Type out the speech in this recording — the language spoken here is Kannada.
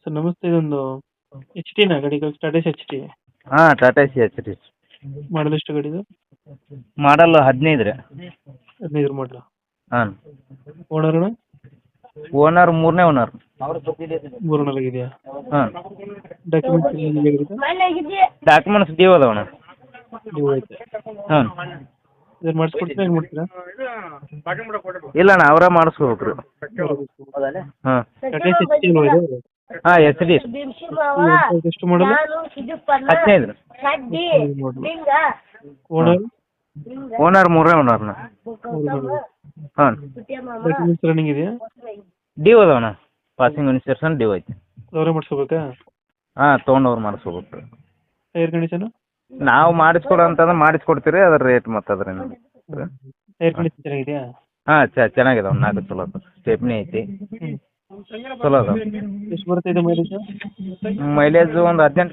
ಸರ್ ನಮಸ್ತೆ, ಇದೊಂದು ಎಚ್ ಟಿನ ಗಾಡಿ ಟಾಟಾ ಎಚ್ ಟಿ ಹಾಂ ಟಾಟಾ ಸಿ ಎಚ್ ಡಿ ಮಾಡಲ್ ಎಷ್ಟು ಗಾಡಿದು? ಮಾಡಲ್ 15 ರೀ. 15 ಮಾಡಲ. ಹಾಂ ಓನರ್ ಅಣ್ಣ? ಓನರ್ ಮೂರನೇ ಓನರ್. ಮೂರು ನಾಲ್ಕಿದೆಯಾ? ಹಾಂ ಡಾಕ್ಯುಮೆಂಟ್ಸ್ ಡಾಕ್ಯುಮೆಂಟ್ಸ್ ಡ್ಯೂ ಅದಾವಣ್ಣ. ನೀವು ಐತೆ ಹಾಂ ಇದನ್ನು ಮಾಡಿಸ್ಕೊಡ್ತೀರಾ, ಹೆಂಗೆ ಮಾಡ್ತೀರಾ? ಇಲ್ಲ ಅಣ್ಣ ಅವರೇ ಮಾಡಿಸ್ಕೋಬೇಕು ರೀ. ಹಾಂ ಟಾಟಾ ಎಚ್ ಟಿ ಅಲ್ವಾ ಇದು? ಹಾಂ ಎಚ್ ಡಿ ಎಷ್ಟು ಮಾಡಲು? 15 ರೀ. ಓನರ್? ಓನರ್ ಮೂರನೇ ಓನರ್ನ. ಹಾಂ ಡಾಕ್ಯುಮೆಂಟ್ಸ್ ರನ್ನಿಂಗ್ ಇದೆಯಾ? ಡ್ಯೂ ಅದಾವಣ್ಣ. ಪಾಸಿಂಗ್ ಇನ್ಸ್ಪೆಕ್ಷನ್ ಡ್ಯೂ ಐತಿ. ಅವರೇ ಮಾಡಿಸ್ಕೋಬೇಕಾ? ಹಾಂ ತೊಗೊಂಡವ್ರು ಮಾಡಿಸ್ಕೋಬೇಕು ರೀ. Tyre condition? ನಾವು ಮಾಡಿಸ್ಕೊಡು ಅಂತಂದ್ರೆ ಮಾಡಿಸ್ಕೊಡ್ತೀರಿ, ಅದ್ರ ರೇಟ್ ಮತ್ತು ಅದ್ರೇನು. ಟೈರ್ ಕಂಡೀಷನ್ ಚೆನ್ನಾಗಿದೆಯಾ? ಹಾಂ ಚೆನ್ನಾಗಿದಾವೆ. 4 ಚಲೋ ಅದಾವೆ. ಸ್ಟೆಪ್ನಿ ಐತಿ, ಚಲೋ ಅದಾವೆ. ಎಷ್ಟು ಬರ್ತಿದೆ ಮೈಲೇಜ್? ಮೈಲೇಜ್ ಒಂದು 18